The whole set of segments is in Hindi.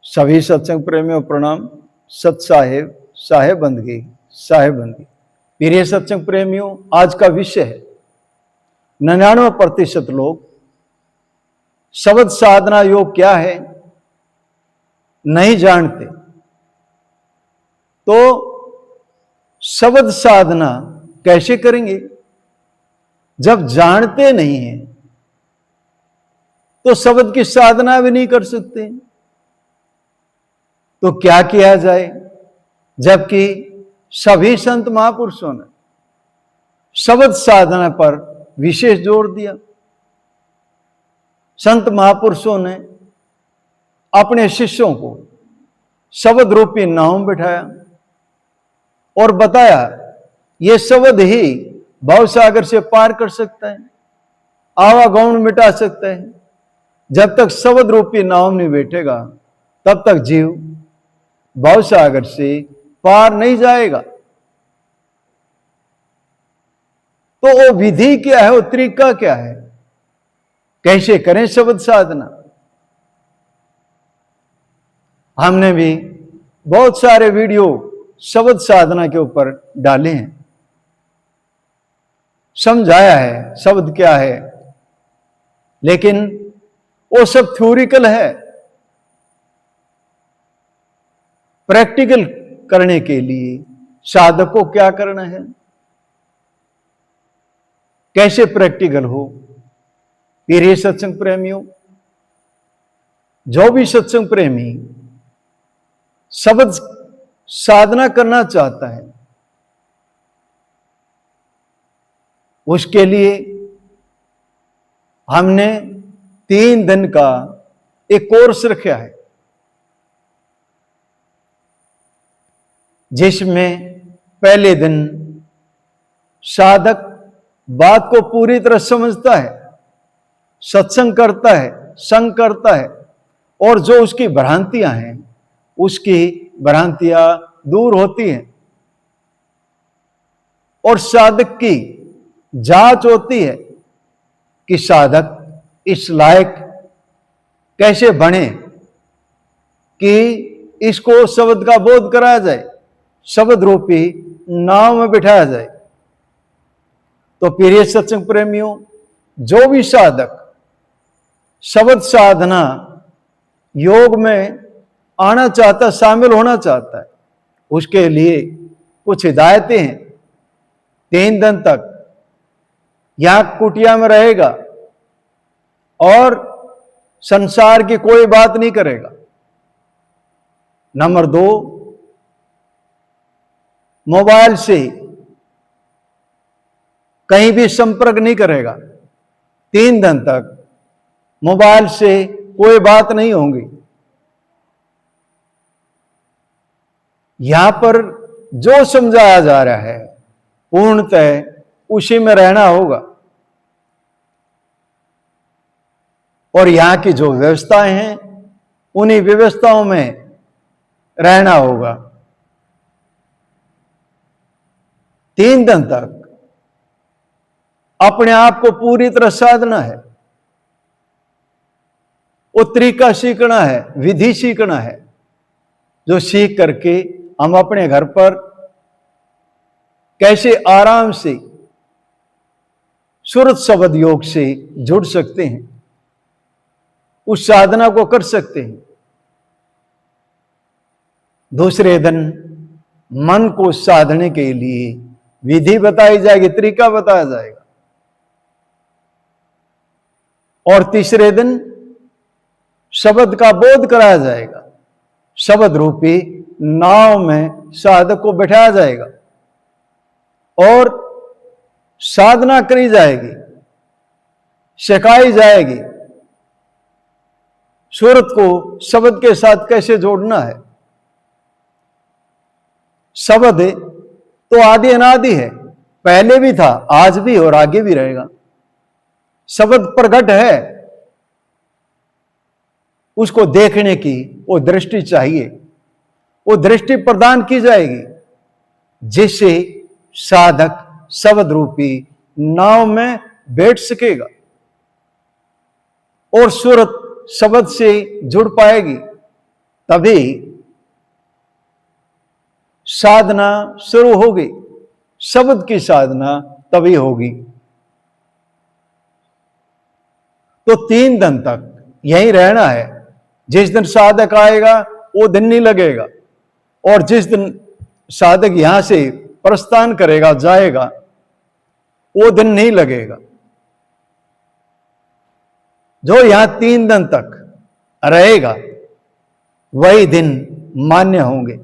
सभी सत्संग प्रेमियों प्रणाम। सत साहेब साहेब बंदगी साहेब बंदगी। प्रिय सत्संग प्रेमियों, आज का विषय है 99% लोग शब्द साधना योग क्या है नहीं जानते। तो शब्द साधना कैसे करेंगे जब जानते नहीं हैं? तो शब्द की साधना भी नहीं कर सकते। तो क्या किया जाए, जबकि सभी संत महापुरुषों ने शब्द साधना पर विशेष जोर दिया। संत महापुरुषों ने अपने शिष्यों को शब्द रूपी नाव में बिठाया और बताया ये शब्द ही भवसागर से पार कर सकता है, आवागमन मिटा सकता है। जब तक शब्द रूपी नाव नहीं बैठेगा तब तक जीव भवसागर से पार नहीं जाएगा। तो वो विधि क्या है, वो तरीका क्या है, कैसे करें शब्द साधना? हमने भी बहुत सारे वीडियो शब्द साधना के ऊपर डाले हैं, समझाया है शब्द क्या है, लेकिन वो सब थ्योरिकल है। प्रैक्टिकल करने के लिए साधक को क्या करना है, कैसे प्रैक्टिकल हो? प्रिय सत्संग प्रेमियों, जो भी सत्संग प्रेमी शब्द साधना करना चाहता है उसके लिए हमने 3 दिन का एक कोर्स रखा है, जिसमें पहले दिन साधक बात को पूरी तरह समझता है, सत्संग करता है, संग करता है, और जो उसकी भ्रांतियां हैं उसकी भ्रांतियां दूर होती हैं और साधक की जांच होती है कि साधक इस लायक कैसे बने कि इसको शब्द का बोध कराया जाए, शब्द रूपी नाव में बिठाया जाए। तो प्रिय सत्संग प्रेमियों, जो भी साधक शब्द साधना योग में आना चाहता, शामिल होना चाहता है, उसके लिए कुछ हिदायतें हैं। 3 दिन तक यहां कुटिया में रहेगा और संसार की कोई बात नहीं करेगा। नंबर 2, मोबाइल से कहीं भी संपर्क नहीं करेगा। 3 दिन तक मोबाइल से कोई बात नहीं होगी। यहां पर जो समझाया जा रहा है पूर्णतः उसी में रहना होगा, और यहां की जो व्यवस्थाएं हैं उन्हीं व्यवस्थाओं में रहना होगा। 3 दिन तक अपने आप को पूरी तरह साधना है, वो तरीका सीखना है, विधि सीखना है, जो सीख करके हम अपने घर पर कैसे आराम से सुरत शब्द योग से जुड़ सकते हैं, उस साधना को कर सकते हैं। दूसरे दिन मन को साधने के लिए विधि बताई जाएगी, तरीका बताया जाएगा। और तीसरे दिन शब्द का बोध कराया जाएगा, शब्द रूपी नाव में साधक को बैठाया जाएगा और साधना करी जाएगी, सिखाई जाएगी सूरत को शब्द के साथ कैसे जोड़ना है। शब्द तो आदि अनादि है, पहले भी था, आज भी और आगे भी रहेगा। शब्द प्रकट है, उसको देखने की वो दृष्टि चाहिए, वो दृष्टि प्रदान की जाएगी जिससे साधक शब्द रूपी नाव में बैठ सकेगा और सूरत शब्द से जुड़ पाएगी। तभी साधना शुरू होगी, शब्द की साधना तभी होगी। तो 3 दिन तक यहीं रहना है। जिस दिन साधक आएगा वो दिन नहीं लगेगा, और जिस दिन साधक यहां से प्रस्थान करेगा, जाएगा, वो दिन नहीं लगेगा। जो यहां 3 दिन तक रहेगा वही दिन मान्य होंगे।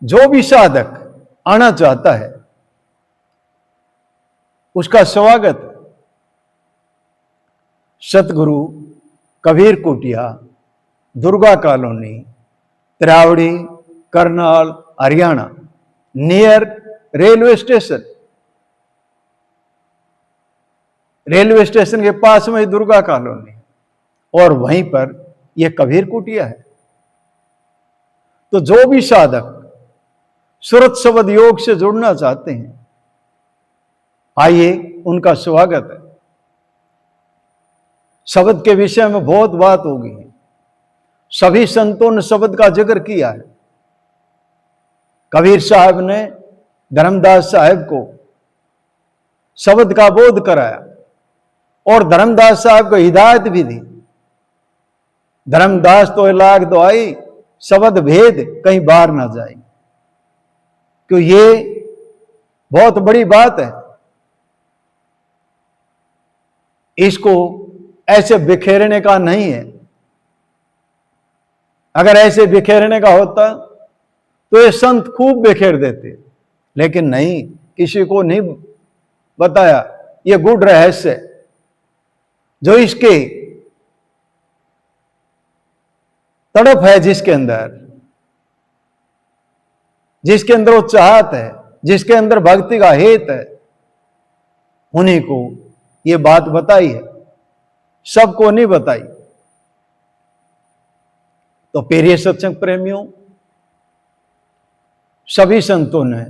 जो भी साधक आना चाहता है उसका स्वागत है। Satguru Kabir Kutiya, Durga colony, Tirawadi, Karnal, Haryana, near railway station. Railway station के पास में दुर्गा कॉलोनी, और वहीं पर यह कबीर कुटिया है। तो जो भी साधक सुरत शब्द योग से जुड़ना चाहते हैं, आइए, उनका स्वागत है। शब्द के विषय में बहुत बात होगी। सभी संतों ने शब्द का जिक्र किया है। कबीर साहब ने धर्मदास साहब को शब्द का बोध कराया, और धर्मदास साहब को हिदायत भी दी। धर्मदास तो लाख दुआई, शब्द भेद कहीं बाहर ना जाए, क्यों ये बहुत बड़ी बात है। इसको ऐसे बिखेरने का नहीं है। अगर ऐसे बिखेरने का होता तो ये संत खूब बिखेर देते, लेकिन नहीं, किसी को नहीं बताया। ये गूढ़ रहस्य जो इसके तड़प है, जिसके अंदर वो चाहत है, जिसके अंदर भक्ति का हेत है, उन्हीं को ये बात बताई है, सबको नहीं बताई। तो प्रिय सत्संग प्रेमियों, सभी संतों ने,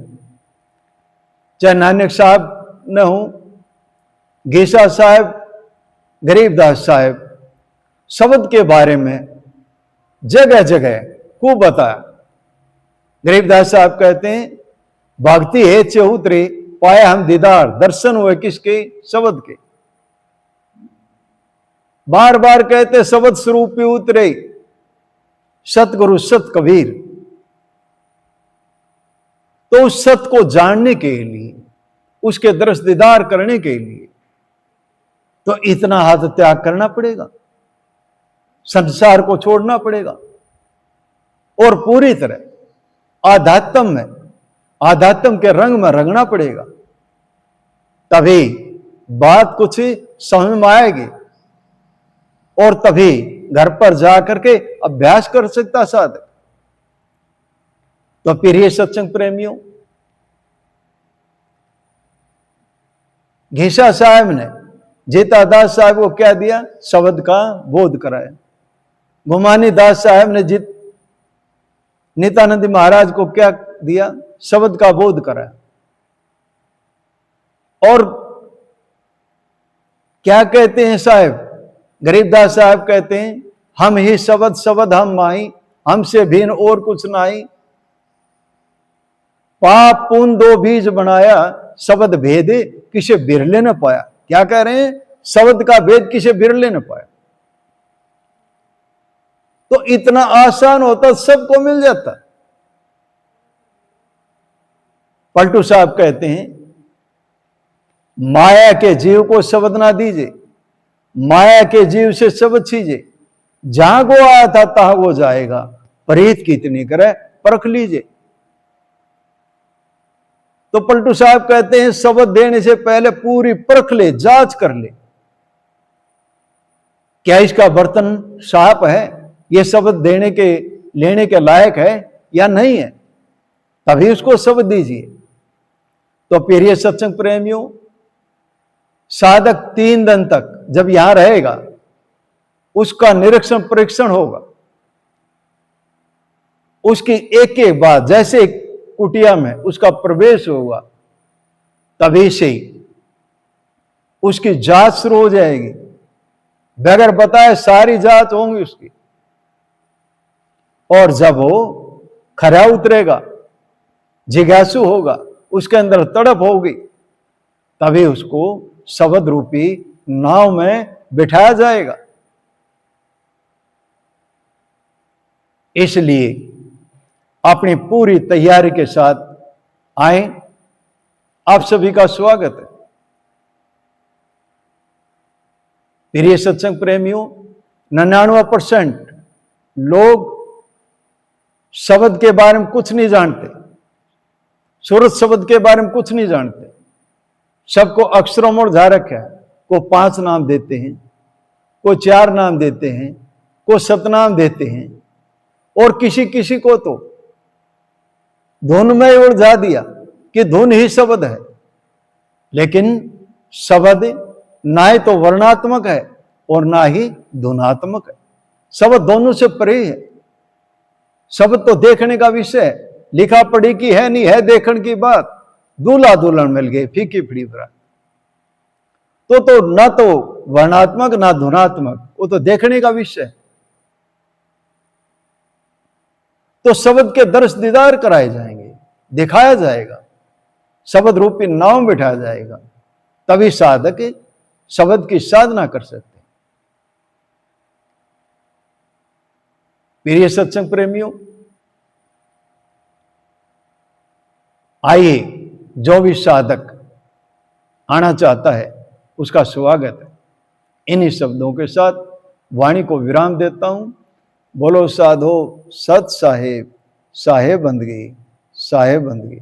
चाहे नानक साहब न हो, गेसा साहब, गरीबदास साहब, शब्द के बारे में जगह जगह खूब बताया। गरीबदास साहब कहते हैं, भक्ति है चौतरे, पाया हम दीदार, दर्शन हुए किसके? शब्द के। बार बार कहते शब्द स्वरूप उतरे, सतगुरु सत कबीर। तो उस सत को जानने के लिए, उसके दृश्य दीदार करने के लिए तो इतना हाथ त्याग करना पड़ेगा, संसार को छोड़ना पड़ेगा, और पूरी तरह आध्यात्म के रंग में रंगना पड़ेगा। तभी बात कुछ समझ में आएगी, और तभी घर पर जाकर के अभ्यास कर सकता साधक। तो प्रिय सत्संग प्रेमियों, घीसा साहब ने जीतादास साहब को क्या दिया? शब्द का बोध कराया। गुमानी दास साहब ने नित्यानंद महाराज को क्या दिया? शब्द का बोध कराया। और क्या कहते हैं साहब? गरीबदास साहब कहते हैं, हम ही शब्द, शब्द हम माई, हमसे भिन्न और कुछ नहीं। पाप पुण्य 2 बीज बनाया, शब्द भेद किसे बिरले न पाया। क्या कह रहे हैं? शब्द का भेद किसे बिरले न पाया। तो इतना आसान होता, सबको मिल जाता। पलटू साहब कहते हैं, माया के जीव को शब्द ना दीजिए, माया के जीव से शब्द छीजिए। जहां को आया था तहां वो जाएगा, प्रीत कितनी करे परख लीजिए। तो पलटू साहब कहते हैं, शब्द देने से पहले पूरी परख ले, जांच कर ले, क्या इसका बर्तन साफ है, ये शब्द लेने के लायक है या नहीं है, तभी उसको शब्द दीजिए। तो प्रिय सत्संग प्रेमियों, साधक 3 दिन तक जब यहां रहेगा, उसका निरीक्षण परीक्षण होगा। उसकी एक एक बात, जैसे कुटिया में उसका प्रवेश होगा, तभी से उसकी जांच शुरू हो जाएगी। बगैर बताए सारी जांच होंगी उसकी। और जब वो खरा उतरेगा, जिज्ञासु होगा, उसके अंदर तड़प होगी, तभी उसको शब्द रूपी नाव में बिठाया जाएगा। इसलिए अपनी पूरी तैयारी के साथ आए। आप सभी का स्वागत है। प्रिय सत्संग प्रेमियों, 99% लोग शब्द के बारे में कुछ नहीं जानते, सूरत शब्द के बारे में कुछ नहीं जानते। सबको अक्षरों में उलझा रखा है। को 5 नाम देते हैं, को 4 नाम देते हैं, को सतनाम देते हैं, और किसी किसी को तो धुन में उलझा दिया कि धुन ही शब्द है। लेकिन शब्द ना ही तो वर्णात्मक है और ना ही धुनात्मक है। शब्द दोनों से परे है। शब्द तो देखने का विषय है, लिखा पढ़ी की है नहीं है, देखने की बात। दूल्हा दुल्हन मिल गए, फीकी फीकी बरात। तो ना तो वर्णात्मक ना धुनात्मक, वो तो देखने का विषय है। तो शब्द के दर्श दीदार कराए जाएंगे, दिखाया जाएगा, शब्द रूपी नाम बिठाया जाएगा, तभी साधक शब्द की साधना कर सकते। प्रिय सत्संग प्रेमियों, आइए, जो भी साधक आना चाहता है उसका स्वागत है। इन्हीं शब्दों के साथ वाणी को विराम देता हूं। बोलो साधो सत साहेब, साहेब बंदगी, साहेब बंदगी।